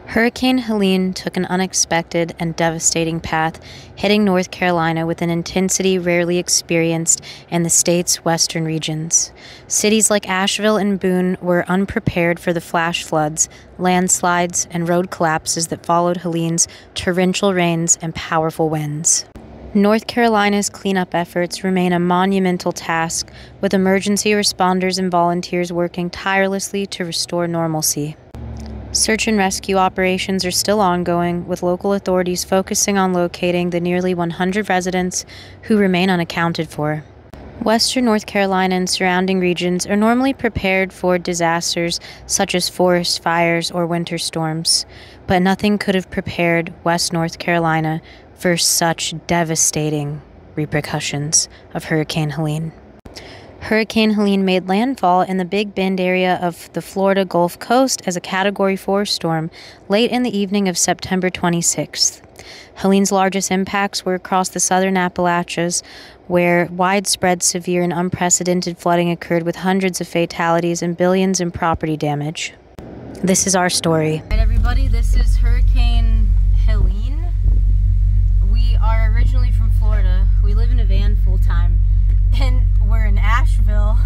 Hurricane Helene took an unexpected and devastating path, hitting North Carolina with an intensity rarely experienced in the state's western regions. Cities like Asheville and Boone were unprepared for the flash floods, landslides, and road collapses that followed Helene's torrential rains and powerful winds. North Carolina's cleanup efforts remain a monumental task, with emergency responders and volunteers working tirelessly to restore normalcy. Search and rescue operations are still ongoing, with local authorities focusing on locating the nearly 100 residents who remain unaccounted for. Western North Carolina and surrounding regions are normally prepared for disasters such as forest fires or winter storms, but nothing could have prepared West North Carolina for such devastating repercussions of Hurricane Helene. Hurricane Helene made landfall in the Big Bend area of the Florida Gulf Coast as a Category 4 storm late in the evening of September 26th. Helene's largest impacts were across the southern Appalachias, where widespread, severe, and unprecedented flooding occurred with hundreds of fatalities and billions in property damage. This is our story. All right, everybody, this is Hurricane Helene. We are originally from Florida. We live in a van full-time, and we're in Asheville,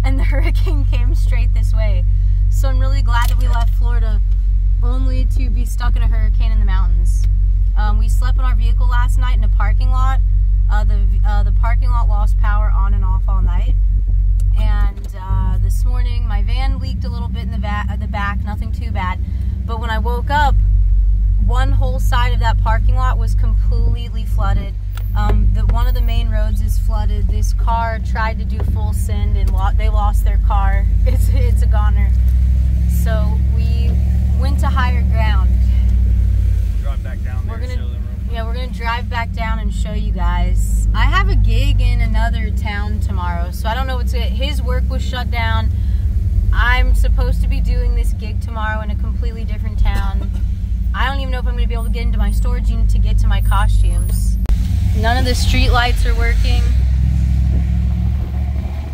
and the hurricane came straight this way. So I'm really glad that we left Florida only to be stuck in a hurricane in the mountains. We slept in our vehicle last night in a parking lot. The parking lot lost power on and off all night. And this morning my van leaked a little bit in the back, nothing too bad. But when I woke up, one whole side of that parking lot was completely flooded. One of the main roads is flooded. This car tried to do full send and they lost their car. It's a goner. So we went to higher ground. Drive back down there and show them real quick. Yeah, we're gonna drive back down and show you guys. I have a gig in another town tomorrow, so I don't know what's it. His work was shut down. I'm supposed to be doing this gig tomorrow in a completely different town. I don't even know if I'm gonna be able to get into my storage unit to get to my costumes. None of the street lights are working.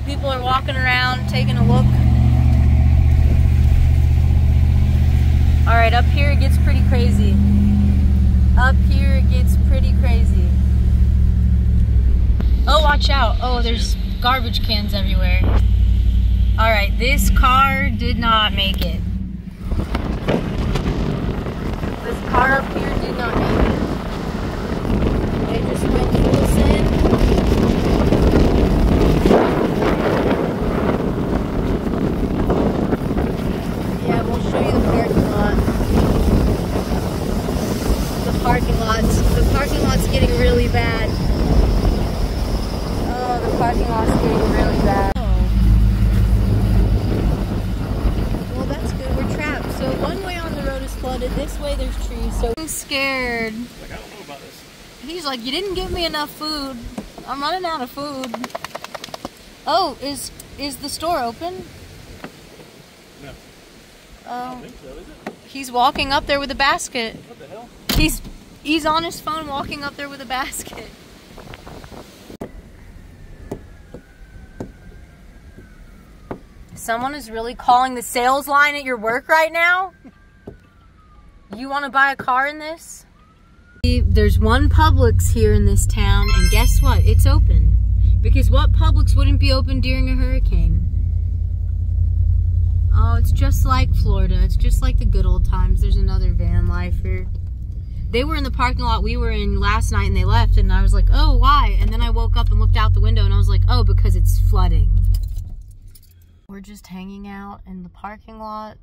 People are walking around, taking a look. All right, up here it gets pretty crazy. Up here it gets pretty crazy. Oh, watch out. Oh, there's garbage cans everywhere. All right, this car did not make it. This car up here did not make it. They just went full send. Yeah, we'll show you the parking lot. The parking lot's getting really bad. Oh, the parking lot's getting really bad. Oh. Well, that's good. We're trapped. So one way on the road is flooded. This way there's trees. So I'm scared. Like, I don't know about this. He's like, you didn't give me enough food. I'm running out of food. Oh, is the store open? No. Oh. I don't think so, is it? He's walking up there with a basket. What the hell? He's on his phone walking up there with a basket. Someone is really calling the sales line at your work right now? You want to buy a car in this? There's one Publix here in this town, and guess what? It's open. Because what Publix wouldn't be open during a hurricane? Oh, it's just like Florida. It's just like the good old times. There's another van lifer. They were in the parking lot we were in last night and they left, and I was like, oh, why? And then I woke up and looked out the window and I was like, oh, because it's flooding. We're just hanging out in the parking lot.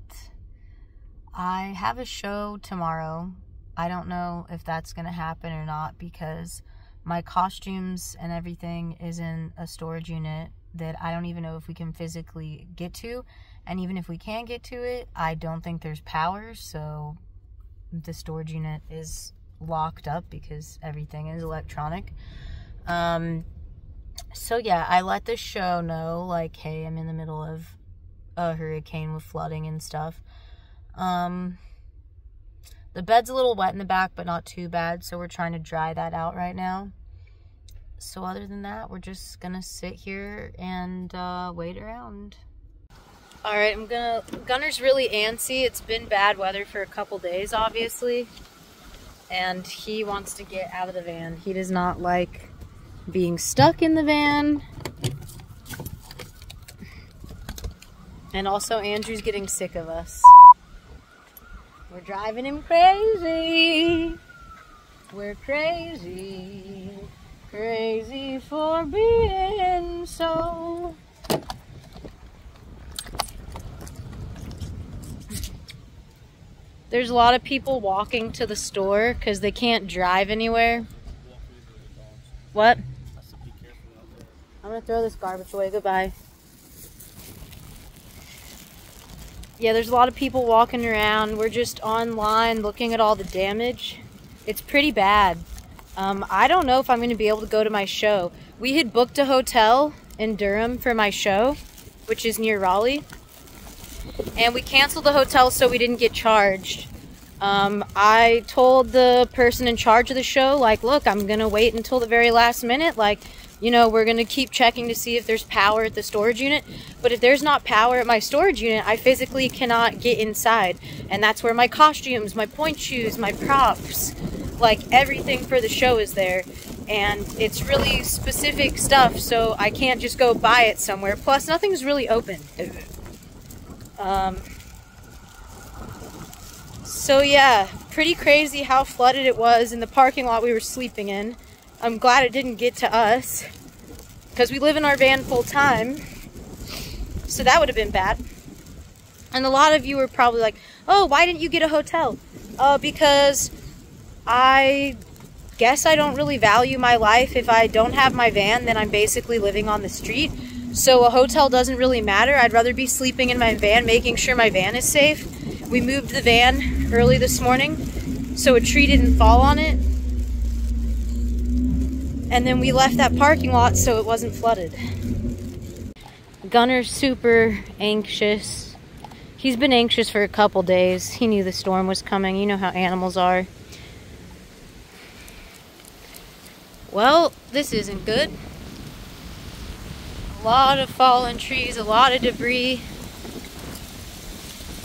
I have a show tomorrow. I don't know if that's going to happen or not because my costumes and everything is in a storage unit that I don't even know if we can physically get to. And even if we can get to it, I don't think there's power. So the storage unit is locked up because everything is electronic. So yeah, I let the show know, like, hey, I'm in the middle of a hurricane with flooding and stuff. The bed's a little wet in the back, but not too bad, so we're trying to dry that out right now. So other than that, we're just gonna sit here and wait around. All right, Gunner's really antsy. It's been bad weather for a couple days, obviously. And he wants to get out of the van. He does not like being stuck in the van. And also, Andrew's getting sick of us. We're driving him crazy. We're crazy. Crazy for being so. There's a lot of people walking to the store because they can't drive anywhere. What? I'm gonna throw this garbage away. Goodbye. Yeah, there's a lot of people walking around. We're just online looking at all the damage. It's pretty bad. I don't know if I'm gonna be able to go to my show. We had booked a hotel in Durham for my show, which is near Raleigh. And we canceled the hotel so we didn't get charged. I told the person in charge of the show, like, look, I'm gonna wait until the very last minute. Like, you know, we're gonna keep checking to see if there's power at the storage unit. But if there's not power at my storage unit, I physically cannot get inside. And that's where my costumes, my point shoes, my props, like everything for the show is there. And it's really specific stuff, so I can't just go buy it somewhere. Plus, nothing's really open. So yeah, pretty crazy how flooded it was in the parking lot we were sleeping in. I'm glad it didn't get to us because we live in our van full time. So that would have been bad. And a lot of you were probably like, oh, why didn't you get a hotel? Because I guess I don't really value my life. If I don't have my van, then I'm basically living on the street. So a hotel doesn't really matter. I'd rather be sleeping in my van, making sure my van is safe. We moved the van early this morning, so a tree didn't fall on it. And then we left that parking lot so it wasn't flooded. Gunner's super anxious. He's been anxious for a couple days. He knew the storm was coming. You know how animals are. Well, this isn't good. A lot of fallen trees, a lot of debris.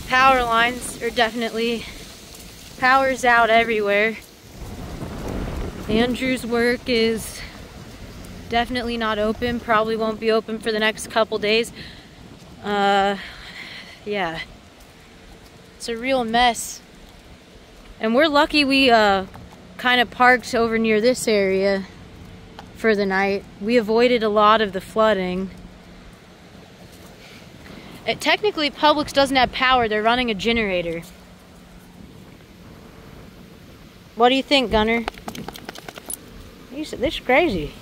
Power lines are definitely, power's out everywhere. Andrew's work is definitely not open, probably won't be open for the next couple days. Yeah, it's a real mess. And we're lucky we kind of parked over near this area for the night. We avoided a lot of the flooding. Technically, Publix doesn't have power. They're running a generator. What do you think, Gunner? You said this is crazy.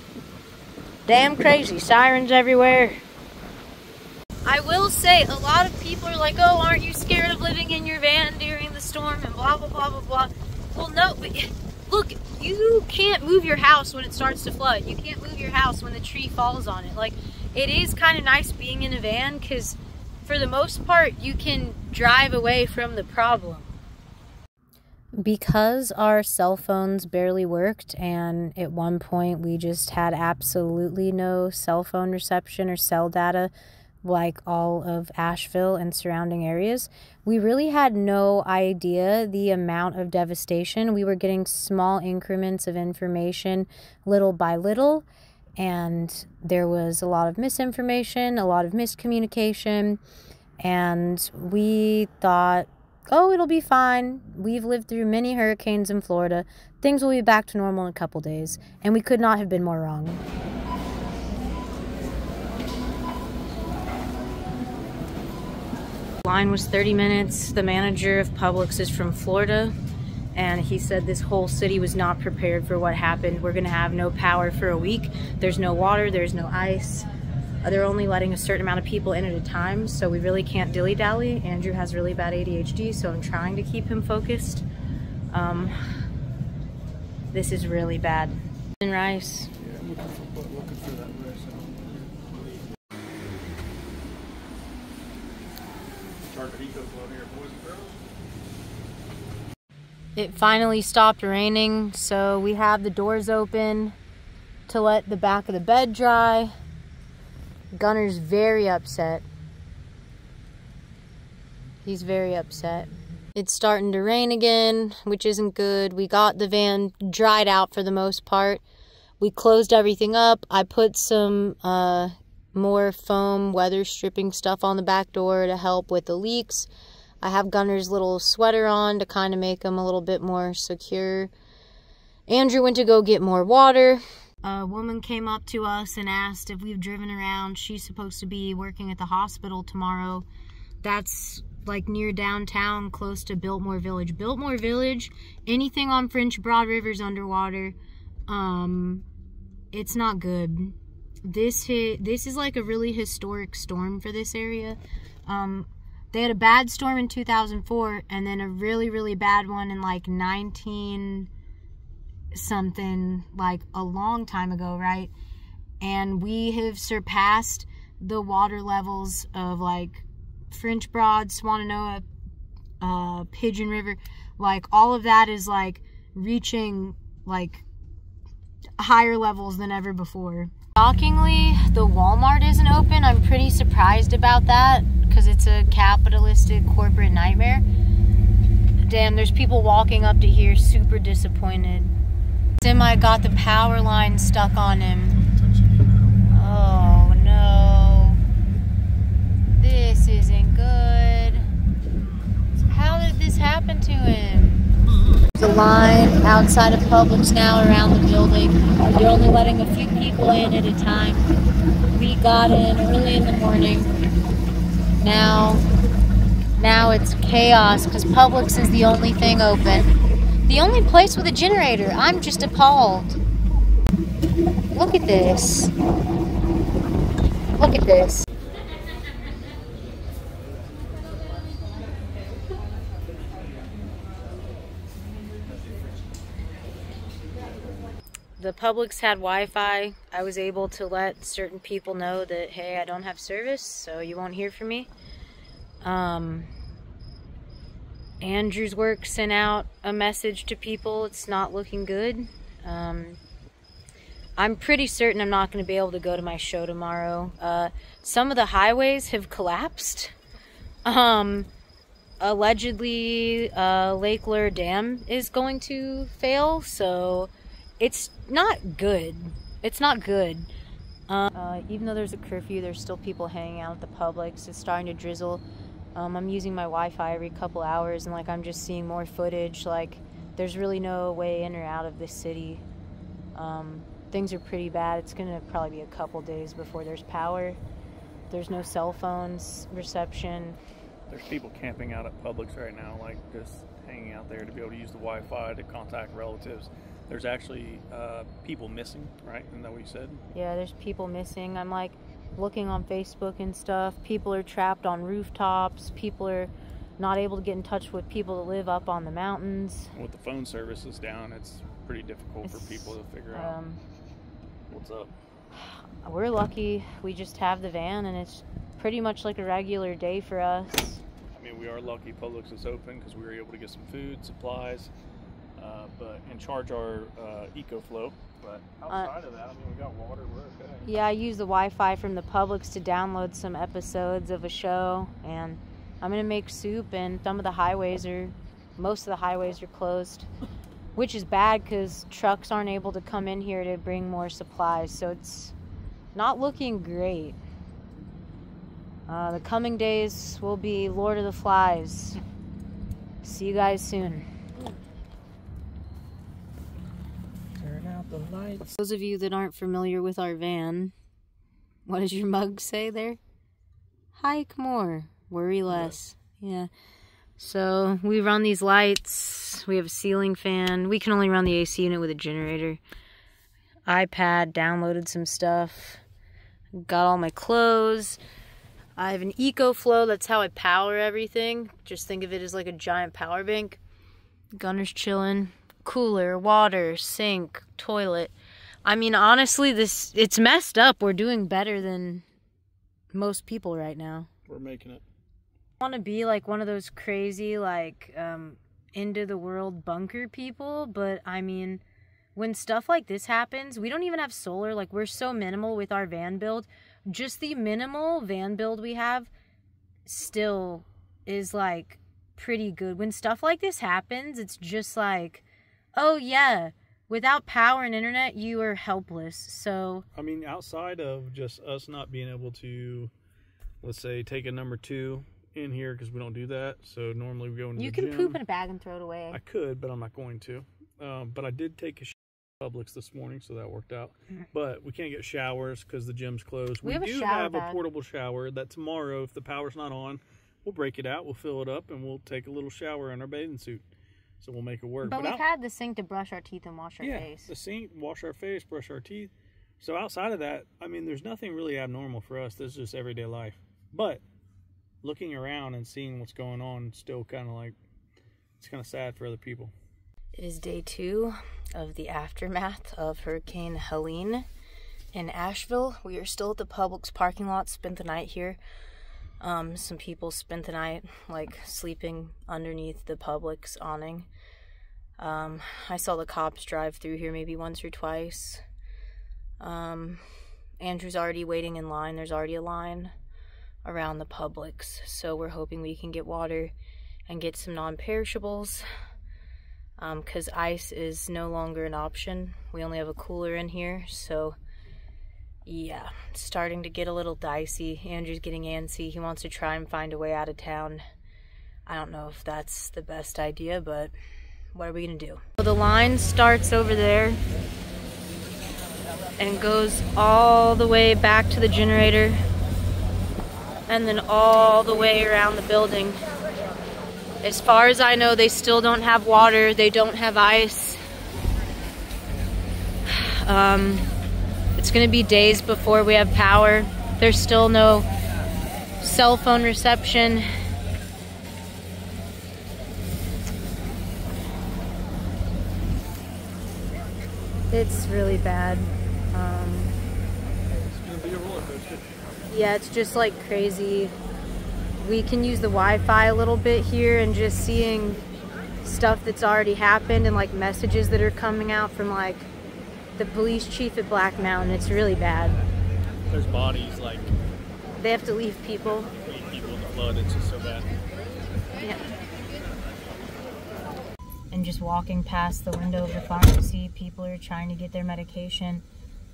Damn crazy. Sirens everywhere. I will say, a lot of people are like, oh, aren't you scared of living in your van during the storm and blah, blah, blah, blah, blah. Well, no, but look, you can't move your house when it starts to flood. You can't move your house when the tree falls on it. Like, it is kind of nice being in a van because for the most part, you can drive away from the problem. Because our cell phones barely worked, and at one point we just had absolutely no cell phone reception or cell data, like all of Asheville and surrounding areas, we really had no idea the amount of devastation. We were getting small increments of information little by little, and there was a lot of misinformation, a lot of miscommunication, and we thought, oh, it'll be fine. We've lived through many hurricanes in Florida. Things will be back to normal in a couple days, and we could not have been more wrong. Line was 30 minutes. The manager of Publix is from Florida, and he said this whole city was not prepared for what happened. We're gonna have no power for a week. There's no water, there's no ice. They're only letting a certain amount of people in at a time, so we really can't dilly-dally. Andrew has really bad ADHD, so I'm trying to keep him focused. This is really bad. And rice. Yeah, I'm looking for that rice. It finally stopped raining, so we have the doors open to let the back of the bed dry. Gunner's very upset. He's very upset. It's starting to rain again, which isn't good. We got the van dried out for the most part. We closed everything up. I put some more foam weather stripping stuff on the back door to help with the leaks. I have Gunner's little sweater on to kind of make him a little bit more secure. Andrew went to go get more water. A woman came up to us and asked if we've driven around. She's supposed to be working at the hospital tomorrow. That's like near downtown, close to Biltmore Village. Biltmore Village, anything on French Broad River's underwater. It's not good. This is like a really historic storm for this area. They had a bad storm in 2004 and then a really, really bad one in like 19 something, like a long time ago, right? And we have surpassed the water levels of like French Broad, Swannanoa, Pigeon River. Like all of that is like reaching like higher levels than ever before. Shockingly, the Walmart isn't open. I'm pretty surprised about that because it's a capitalistic corporate nightmare. Damn, there's people walking up to here super disappointed. Semi got the power line stuck on him. Oh no. This isn't good. How did this happen to him? There's a line outside of Publix now around the building. They're only letting a few people in at a time. We got in early in the morning. Now it's chaos because Publix is the only thing open. The only place with a generator. I'm just appalled. Look at this. Look at this. The Publix had Wi-Fi. I was able to let certain people know that, hey, I don't have service, so you won't hear from me. Andrew's work sent out a message to people. It's not looking good. I'm pretty certain I'm not going to be able to go to my show tomorrow. Some of the highways have collapsed. Allegedly, Lake Lure Dam is going to fail, so it's not good. It's not good. Even though there's a curfew, there's still people hanging out at the Publix. It's starting to drizzle. I'm using my Wi-Fi every couple hours, and like I'm just seeing more footage. Like there's really no way in or out of this city. Things are pretty bad. It's gonna probably be a couple days before there's power. There's no cell phones reception. There's people camping out at Publix right now, like just hanging out there to be able to use the Wi-Fi to contact relatives. There's actually people missing, right? Isn't that what you said? Yeah, there's people missing. I'm like looking on Facebook and stuff. People are trapped on rooftops. People are not able to get in touch with people that live up on the mountains. With the phone services down, it's pretty difficult for people to figure out what's up. We're lucky. We just have the van, and it's pretty much like a regular day for us. I mean, we are lucky Publix is open because we were able to get some food, supplies, and charge our EcoFlow. But outside of that, I mean, we got water, we're okay. Yeah, I use the Wi-Fi from the Publix to download some episodes of a show, and I'm gonna make soup, and most of the highways are closed, which is bad because trucks aren't able to come in here to bring more supplies, so it's not looking great. The coming days will be Lord of the Flies. See you guys soon. Turn out the lights. Those of you that aren't familiar with our van, what does your mug say there? Hike more, worry less. Yeah. So we run these lights. We have a ceiling fan. We can only run the AC unit with a generator. iPad, downloaded some stuff. Got all my clothes. I have an EcoFlow. That's how I power everything. Just think of it as like a giant power bank. Gunner's chilling. Cooler, water, sink, toilet. I mean, honestly, it's messed up. We're doing better than most people right now. We're making it. I want to be like one of those crazy, like, end of the world bunker people, but I mean, when stuff like this happens, we don't even have solar. Like, we're so minimal with our van build. Just the minimal van build we have still is like pretty good. When stuff like this happens, it's just like, oh yeah, without power and internet, you are helpless. So I mean, outside of just us not being able to, let's say, take a number 2 in here, because we don't do that. So normally we go into the gym. You can poop in a bag and throw it away. I could, but I'm not going to. But I did take a Publix this morning, so that worked out. But we can't get showers because the gym's closed. We do have a portable shower that tomorrow, if the power's not on, we'll break it out, we'll fill it up, and we'll take a little shower in our bathing suit. So we'll make it work. But we've had the sink to brush our teeth and wash our face. Yeah, the sink, wash our face, brush our teeth. So outside of that, I mean, there's nothing really abnormal for us. This is just everyday life. But looking around and seeing what's going on, still kind of like, it's kind of sad for other people. It is day 2 of the aftermath of Hurricane Helene in Asheville. We are still at the Publix parking lot, spent the night here. Some people spent the night like sleeping underneath the Publix awning. I saw the cops drive through here maybe once or twice. Andrew's already waiting in line. There's already a line around the Publix, so we're hoping we can get water and get some non-perishables, because ice is no longer an option. We only have a cooler in here, so yeah, it's starting to get a little dicey. Andrew's getting antsy. He wants to try and find a way out of town. I don't know if that's the best idea, but what are we gonna do? So the line starts over there and goes all the way back to the generator, and then all the way around the building. As far as I know, they still don't have water. They don't have ice. It's gonna be days before we have power. There's still no cell phone reception. It's really bad. It's gonna be a roller coaster. Yeah, it's just like crazy. We can use the Wi-Fi a little bit here, and just seeing stuff that's already happened and like messages that are coming out from like the police chief at Black Mountain. It's really bad. There's bodies, like, they have to leave people. Leave people in the flood. It's just so bad. Yeah. And just walking past the window of the pharmacy, people are trying to get their medication.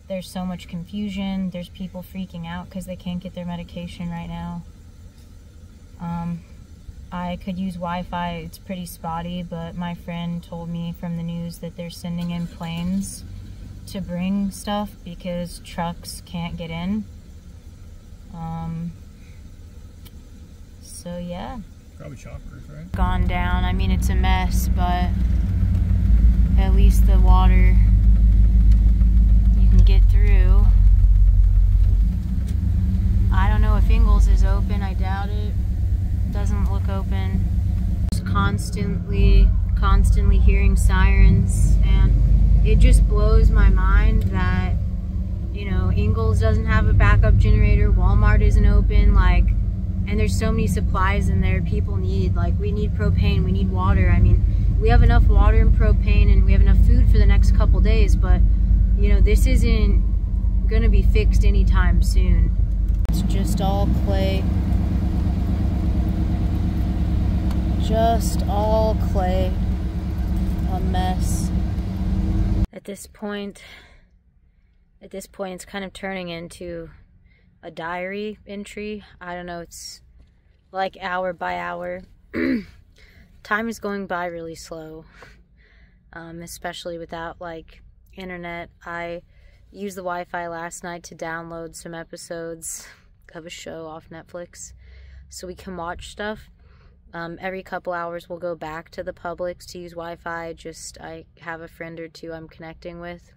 There's so much confusion. There's people freaking out because they can't get their medication right now. I could use Wi-Fi. It's pretty spotty, but my friend told me from the news that they're sending in planes to bring stuff because trucks can't get in. So yeah. Probably shockproof, right? Gone down. I mean, it's a mess, but at least the water you can get through. I don't know if Ingalls is open. I doubt it. Doesn't look open. Just constantly hearing sirens, and it just blows my mind that, you know, Ingalls doesn't have a backup generator, Walmart isn't open, like, and there's so many supplies in there people need. Like, we need propane, we need water. I mean, we have enough water and propane, and we have enough food for the next couple days, but, you know, this isn't gonna be fixed anytime soon. It's just all clay. Just all clay. A mess. At this point, it's kind of turning into a diary entry. I don't know, it's like hour by hour. Time is going by really slow, especially without like internet. I used the Wi-Fi last night to download some episodes of a show off Netflix so we can watch stuff. Every couple hours we'll go back to the Publix to use Wi-Fi. I have a friend or two I'm connecting with,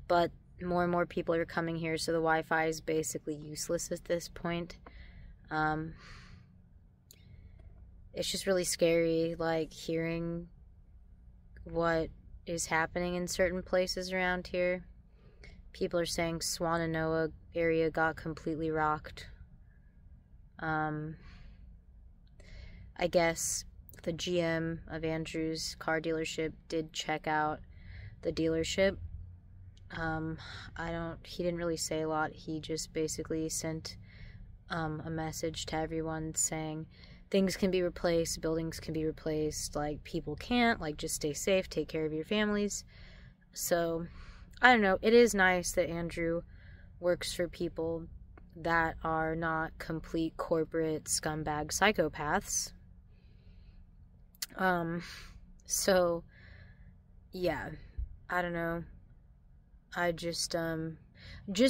but more and more people are coming here, so the Wi-Fi is basically useless at this point. It's just really scary, like, hearing what is happening in certain places around here. People are saying Swannanoa area got completely rocked. I guess the GM of Andrew's car dealership did check out the dealership. He didn't really say a lot. He just basically sent a message to everyone saying things can be replaced, buildings can be replaced, like people can't, like just stay safe, take care of your families. So I don't know, it is nice that Andrew works for people that are not complete corporate scumbag psychopaths. So yeah, I don't know. I just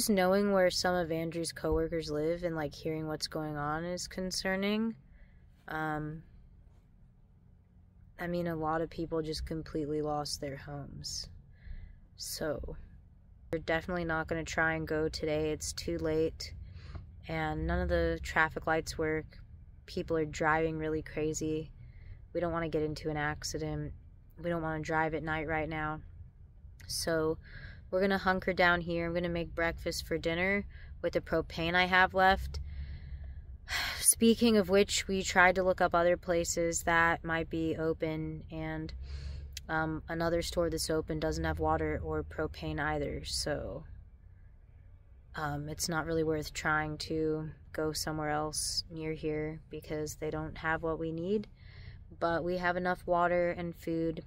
knowing where some of Andrew's coworkers live and like hearing what's going on is concerning. I mean, a lot of people just completely lost their homes. So we're definitely not going to try and go today. It's too late and none of the traffic lights work. People are driving really crazy. We don't want to get into an accident. We don't want to drive at night right now. So we're going to hunker down here. I'm going to make breakfast for dinner with the propane I have left. Speaking of which, we tried to look up other places that might be open, and another store that's open doesn't have water or propane either, so it's not really worth trying to go somewhere else near here because they don't have what we need. But we have enough water and food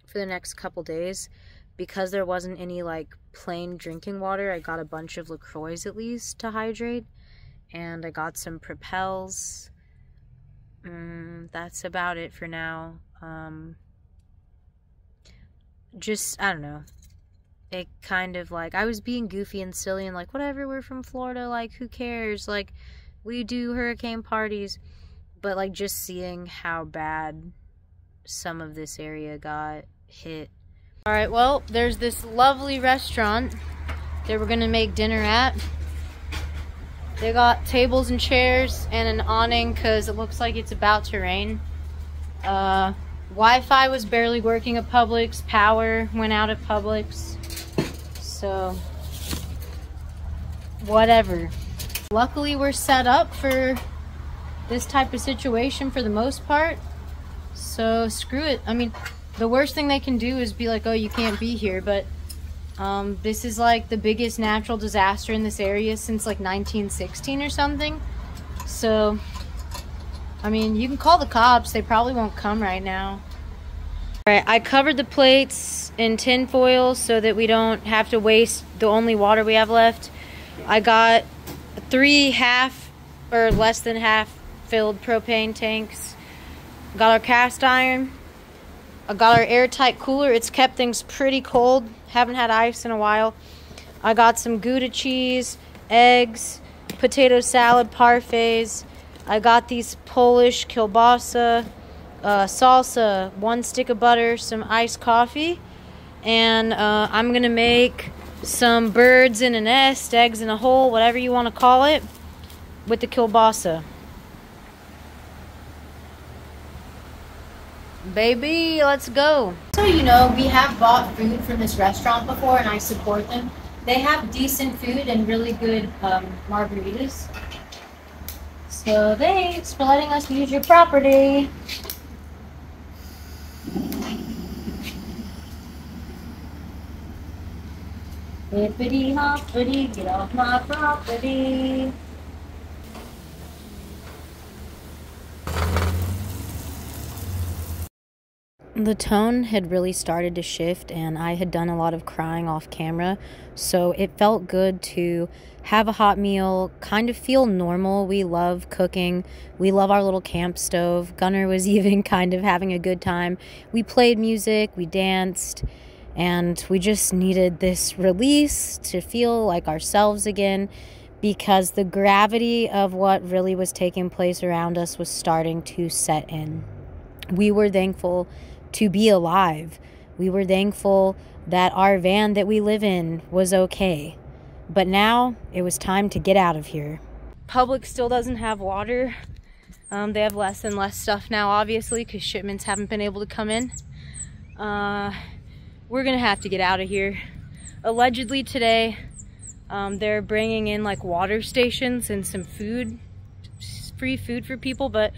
for the next couple days. Because there wasn't any like plain drinking water, I got a bunch of LaCroix at least to hydrate, and I got some Propels. That's about it for now. Just, I don't know, it kind of like, I was being goofy and silly and like, whatever, we're from Florida, like who cares, like we do hurricane parties. But like just seeing how bad some of this area got hit. Alright, well, there's this lovely restaurant that we're gonna make dinner at. They got tables and chairs and an awning because it looks like it's about to rain. Wi-Fi was barely working at Publix. Power went out at Publix. So, whatever. Luckily, we're set up for this type of situation for the most part. So, screw it. I mean, the worst thing they can do is be like, oh, you can't be here, but this is like the biggest natural disaster in this area since like 1916 or something. So, I mean, you can call the cops. They probably won't come right now. All right, I covered the plates in tin foil so that we don't have to waste the only water we have left. I got 3 half or less than half filled propane tanks. Got our cast iron. I got our airtight cooler. It's kept things pretty cold. Haven't had ice in a while. I got some Gouda cheese, eggs, potato salad parfaits. I got these Polish kielbasa, salsa, 1 stick of butter, some iced coffee. And I'm going to make some birds in a nest, eggs in a hole, whatever you want to call it, with the kielbasa. Baby, let's go. So you know, we have bought food from this restaurant before and I support them. They have decent food and really good margaritas. So thanks for letting us use your property. Hippity hoppity, get off my property. The tone had really started to shift and I had done a lot of crying off camera, so it felt good to have a hot meal, kind of feel normal. We love cooking. We love our little camp stove. Gunnar was even kind of having a good time. We played music, we danced, and we just needed this release to feel like ourselves again because the gravity of what really was taking place around us was starting to set in. We were thankful to be alive. We were thankful that our van that we live in was okay. But now it was time to get out of here. Publix still doesn't have water. They have less and less stuff now, obviously, because shipments haven't been able to come in. We're gonna have to get out of here. Allegedly today, they're bringing in like water stations and some food, free food for people, but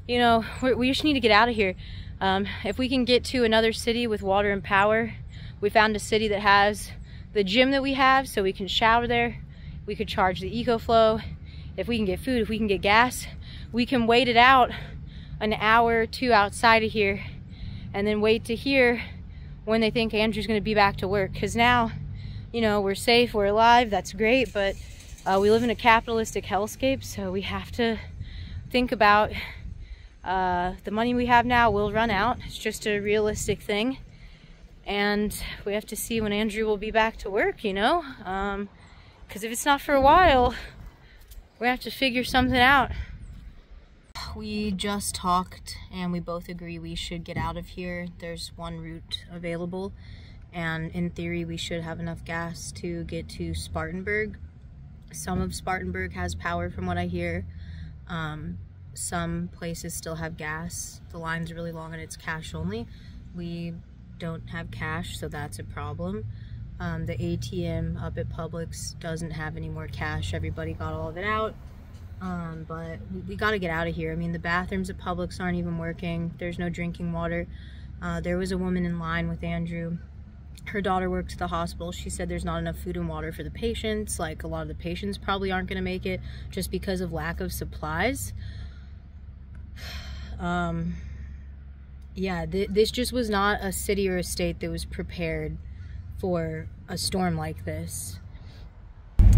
you know, we just need to get out of here. If we can get to another city with water and power, we found a city that has the gym that we have, so we can shower there we could charge the EcoFlow. If we can get food, if we can get gas, we can wait it out an hour or two outside of here and then wait to hear when they think Andrew's gonna be back to work. Because now, you know, we're safe, we're alive, that's great, but we live in a capitalistic hellscape, so we have to think about the money we have now will run out. It's just a realistic thing. And we have to see when Andrew will be back to work, you know? Because if it's not for a while, we have to figure something out. We just talked and we both agree we should get out of here. There's one route available, and in theory we should have enough gas to get to Spartanburg. Some of Spartanburg has power from what I hear. Some places still have gas. The line's really long and it's cash only. We don't have cash, so that's a problem. The ATM up at Publix doesn't have any more cash. Everybody got all of it out. But we got to get out of here. I mean, the bathrooms at Publix aren't even working. There's no drinking water. There was a woman in line with Andrew. Her daughter works at the hospital. She said there's not enough food and water for the patients. Like, a lot of the patients probably aren't going to make it just because of lack of supplies. Yeah, this just was not a city or a state that was prepared for a storm like this.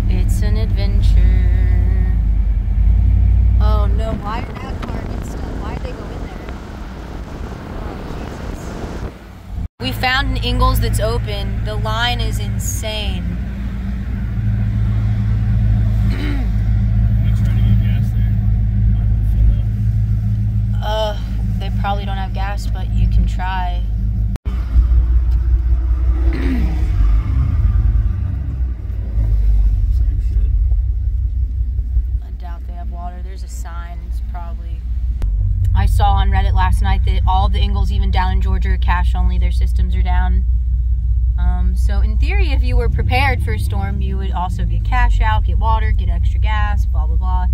It's an adventure. Oh no, why are that car and stuff? Why'd they go in there? Oh, Jesus. We found an Ingles that's open. The line is insane. I'm trying to get gas there. They probably don't have gas, but you can try. There's a sign. It's probably... I saw on Reddit last night that all the Ingles, even down in Georgia, are cash only. Their systems are down. So in theory, if you were prepared for a storm, you would also get cash out, get water, get extra gas, blah, blah, blah.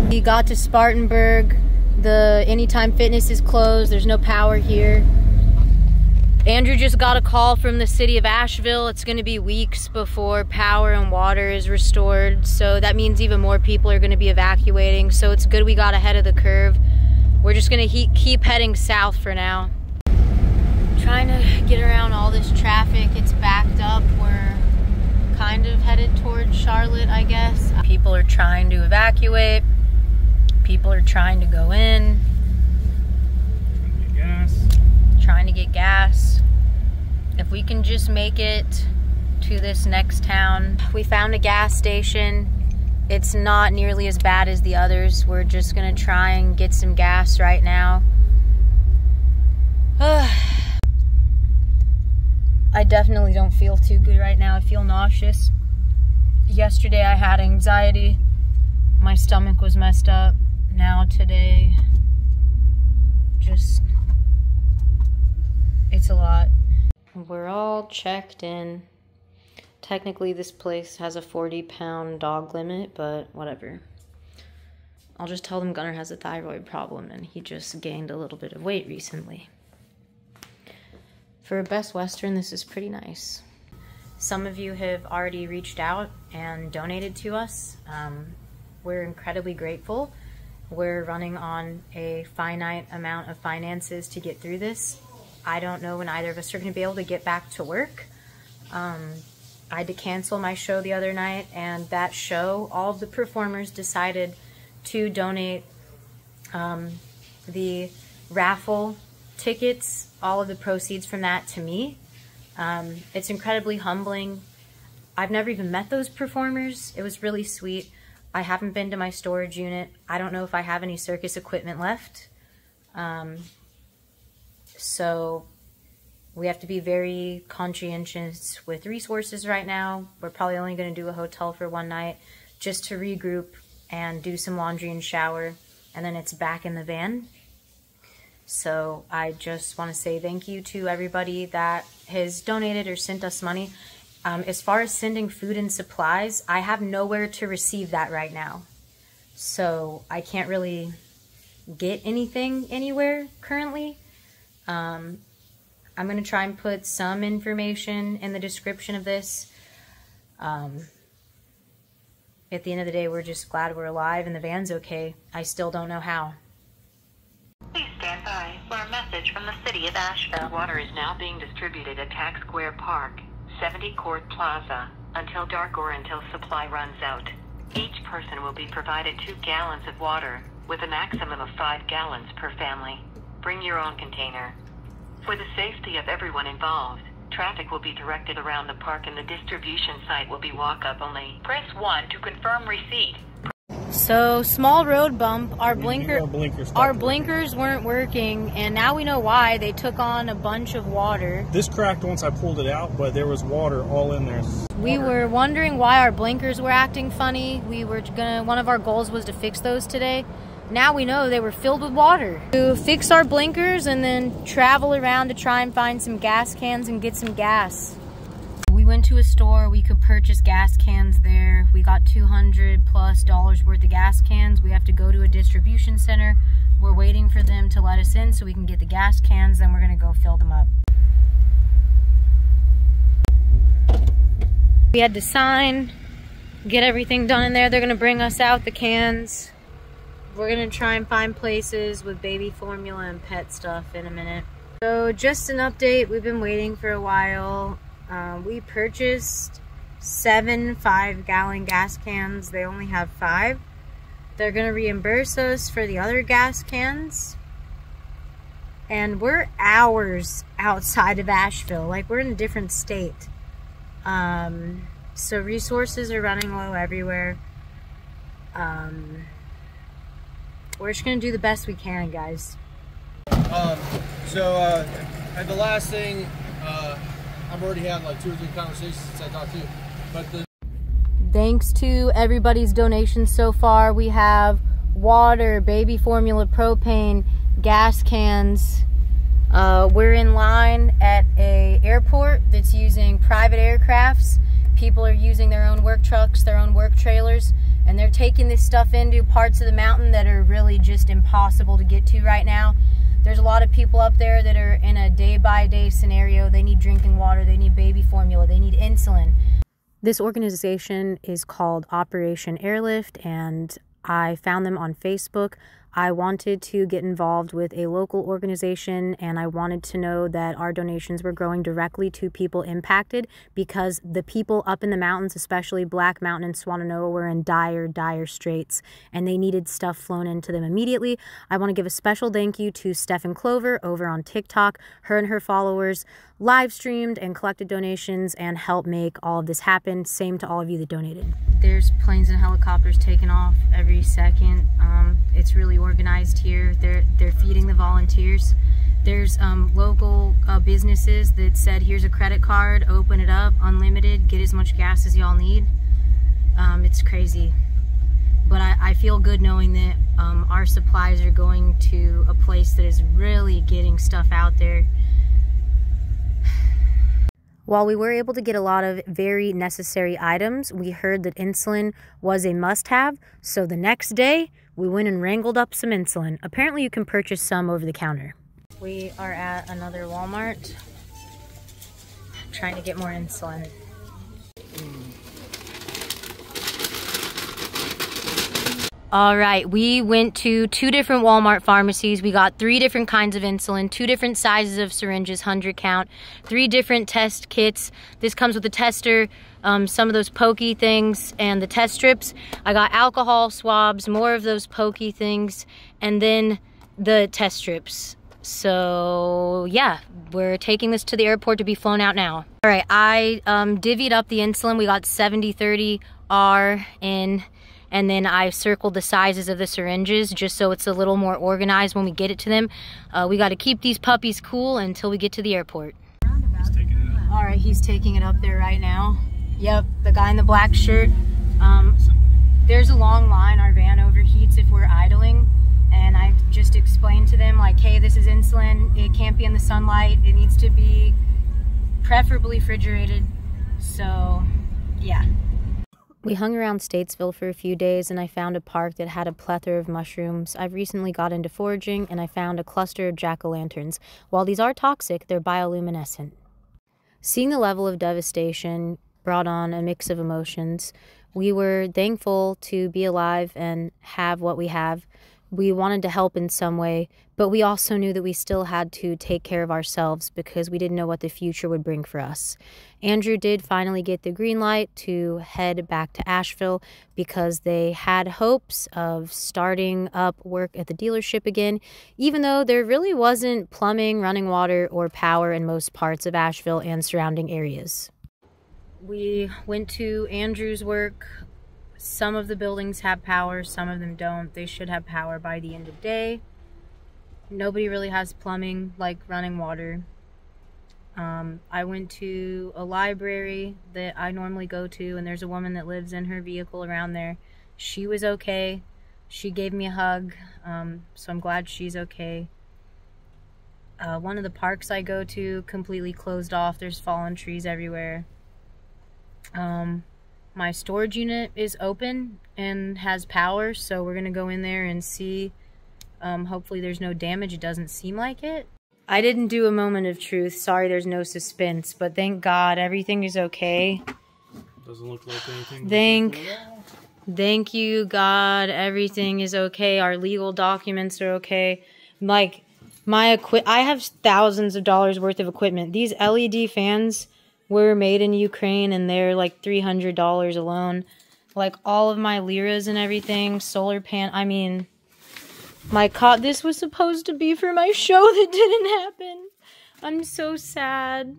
We got to Spartanburg. The Anytime Fitness is closed. There's no power here. Andrew just got a call from the city of Asheville. It's going to be weeks before power and water is restored. So that means even more people are going to be evacuating. So it's good we got ahead of the curve. We're just going to keep heading south for now. Trying to get around all this traffic. It's backed up. We're kind of headed towards Charlotte, I guess. People are trying to evacuate. People are trying to go in. Trying to get gas. If we can just make it to this next town. We found a gas station. It's not nearly as bad as the others. We're just gonna try and get some gas right now. I definitely don't feel too good right now. I feel nauseous. Yesterday I had anxiety. My stomach was messed up. Now today, just... it's a lot. We're all checked in. Technically this place has a 40-pound dog limit, but whatever. I'll just tell them Gunnar has a thyroid problem and he just gained a little bit of weight recently. For a Best Western, this is pretty nice. Some of you have already reached out and donated to us. We're incredibly grateful. We're running on a finite amount of finances to get through this. I don't know when either of us are going to be able to get back to work. I had to cancel my show the other night, and that show, all of the performers decided to donate the raffle tickets, all of the proceeds from that to me. It's incredibly humbling. I've never even met those performers. It was really sweet. I haven't been to my storage unit. I don't know if I have any circus equipment left. So we have to be very conscientious with resources right now. We're probably only going to do a hotel for one night just to regroup and do some laundry and shower, and then it's back in the van. So I just want to say thank you to everybody that has donated or sent us money. As far as sending food and supplies, I have nowhere to receive that right now. So I can't really get anything anywhere currently. I'm going to try and put some information in the description of this. At the end of the day, we're just glad we're alive and the van's okay. I still don't know how. Please stand by for a message from the city of Asheville. Water is now being distributed at Tax Square Park, 70 Court Plaza, until dark or until supply runs out. Each person will be provided 2 gallons of water, with a maximum of 5 gallons per family. Bring your own container. For the safety of everyone involved, traffic will be directed around the park and the distribution site will be walk-up only. Press 1 to confirm receipt. So, small road bump, our blinkers weren't working, and now we know why. They took on a bunch of water. This cracked once I pulled it out, but there was water all in there. We were wondering why our blinkers were acting funny. One of our goals was to fix those today. Now we know they were filled with water. To fix our blinkers and then travel around to try and find some gas cans and get some gas. We went to a store, we could purchase gas cans there. We got $200+ worth of gas cans. We have to go to a distribution center. We're waiting for them to let us in so we can get the gas cans, then we're gonna go fill them up. We had to sign, get everything done in there. They're gonna bring us out the cans. We're gonna try and find places with baby formula and pet stuff in a minute. So just an update, we've been waiting for a while. We purchased 7 5-gallon gas cans. They only have 5. They're gonna reimburse us for the other gas cans. And we're hours outside of Asheville. Like, we're in a different state. So resources are running low everywhere. We're just gonna do the best we can, guys. And the last thing, I've already had like 2 or 3 conversations since I talked to you, but thanks to everybody's donations so far, we have water, baby formula, propane, gas cans. We're in line at a airport that's using private aircrafts. People are using their own work trucks, their own work trailers, and they're taking this stuff into parts of the mountain that are really just impossible to get to right now. There's a lot of people up there that are in a day-by-day scenario. They need drinking water, they need baby formula, they need insulin. This organization is called Operation Airlift, and I found them on Facebook. I wanted to get involved with a local organization, and I wanted to know that our donations were going directly to people impacted, because the people up in the mountains, especially Black Mountain and Swannanoa, were in dire straits, and they needed stuff flown into them immediately. I want to give a special thank you to Stephen Clover over on TikTok. Her and her followers live streamed and collected donations and helped make all of this happen. Same to all of you that donated. There's planes and helicopters taking off every second. It's really organized here. They're feeding the volunteers. There's local businesses that said, here's a credit card, open it up, unlimited, get as much gas as y'all need. It's crazy. But I feel good knowing that our supplies are going to a place that is really getting stuff out there. While we were able to get a lot of very necessary items, we heard that insulin was a must-have, so the next day, we went and wrangled up some insulin. Apparently, you can purchase some over the counter. We are at another Walmart, trying to get more insulin. All right, we went to 2 different Walmart pharmacies. We got 3 different kinds of insulin, 2 different sizes of syringes, 100 count, 3 different test kits. This comes with a tester, some of those pokey things, and the test strips. I got alcohol swabs, more of those pokey things, and then the test strips. So yeah, we're taking this to the airport to be flown out now. All right, I divvied up the insulin. We got 70/30 R in. And then I circled the sizes of the syringes just so it's a little more organized when we get it to them. We got to keep these puppies cool until we get to the airport. He's taking it up. All right, he's taking it up there right now. Yep, the guy in the black shirt. There's a long line. Our van overheats if we're idling. And I just explained to them, like, hey, this is insulin. It can't be in the sunlight. It needs to be preferably refrigerated. So, yeah. We hung around Statesville for a few days, and I found a park that had a plethora of mushrooms. I've recently got into foraging, and I found a cluster of jack-o'-lanterns. While these are toxic, they're bioluminescent. Seeing the level of devastation brought on a mix of emotions. We were thankful to be alive and have what we have. We wanted to help in some way, but we also knew that we still had to take care of ourselves because we didn't know what the future would bring for us. Andrew did finally get the green light to head back to Asheville because they had hopes of starting up work at the dealership again, even though there really wasn't plumbing, running water, or power in most parts of Asheville and surrounding areas. We went to Andrew's work. Some of the buildings have power, some of them don't. They should have power by the end of day. Nobody really has plumbing, like running water. I went to a library that I normally go to, and there's a woman that lives in her vehicle around there. She was okay. She gave me a hug, so I'm glad she's okay. One of the parks I go to completely closed off. There's fallen trees everywhere. My storage unit is open and has power, so we're gonna go in there and see. Hopefully there's no damage. It doesn't seem like it. I didn't do a moment of truth. Sorry, there's no suspense, but thank God everything is okay. Doesn't look like anything. Thank you, God. Everything is okay. Our legal documents are okay. Like I have thousands of dollars worth of equipment. These LED fans were made in Ukraine, and they're like $300 alone. Like all of my liras and everything, solar I mean, this was supposed to be for my show that didn't happen. I'm so sad.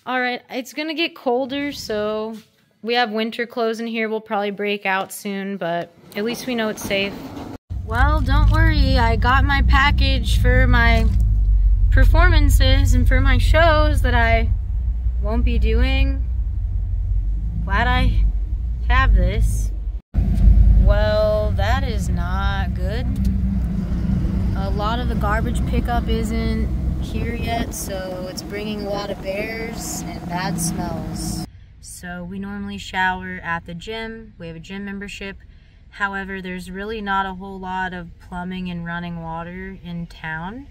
Alright, it's gonna get colder, so we have winter clothes in here. We'll probably break out soon, but at least we know it's safe. Well, don't worry. I got my package for my performances and for my shows that I won't be doing. Glad I have this. Well, that is not good. A lot of the garbage pickup isn't here yet, so it's bringing a lot of bears and bad smells. So we normally shower at the gym. We have a gym membership. However, there's really not a whole lot of plumbing and running water in town.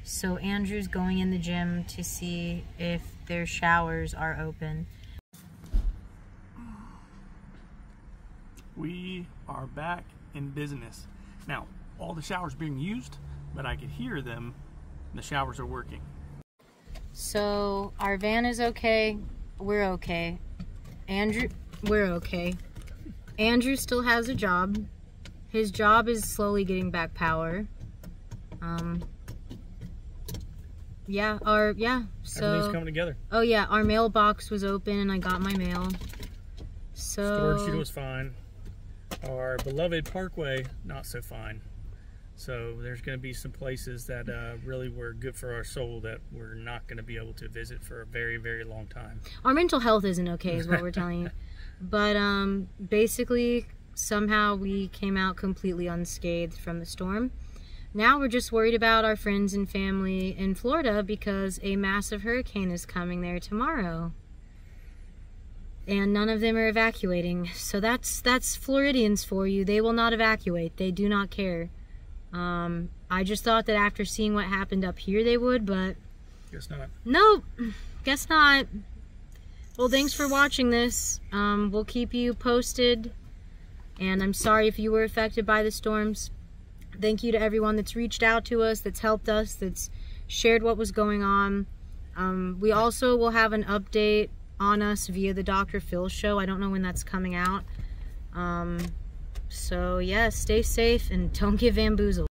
So Andrew's going in the gym to see if their showers are open. We are back in business. Now, all the showers being used, but I could hear them. The showers are working. So our van is okay. We're okay. We're okay. Andrew still has a job. His job is slowly getting back power. So everything's coming together. Oh yeah, our mailbox was open and I got my mail. So storage unit was fine. Our beloved parkway, not so fine. So there's going to be some places that really were good for our soul that we're not going to be able to visit for a very, very long time. Our mental health isn't okay is what we're telling you. But basically, somehow we came out completely unscathed from the storm. Now we're just worried about our friends and family in Florida because a massive hurricane is coming there tomorrow. And none of them are evacuating. So that's Floridians for you. They will not evacuate. They do not care. I just thought that after seeing what happened up here they would, but guess not. Nope, guess not. Well, thanks for watching this. We'll keep you posted, and I'm sorry if you were affected by the storms. Thank you to everyone that's reached out to us, that's helped us, that's shared what was going on. We also will have an update on us via the Dr. Phil show. I don't know when that's coming out. So yeah, stay safe and don't get Vanboozled.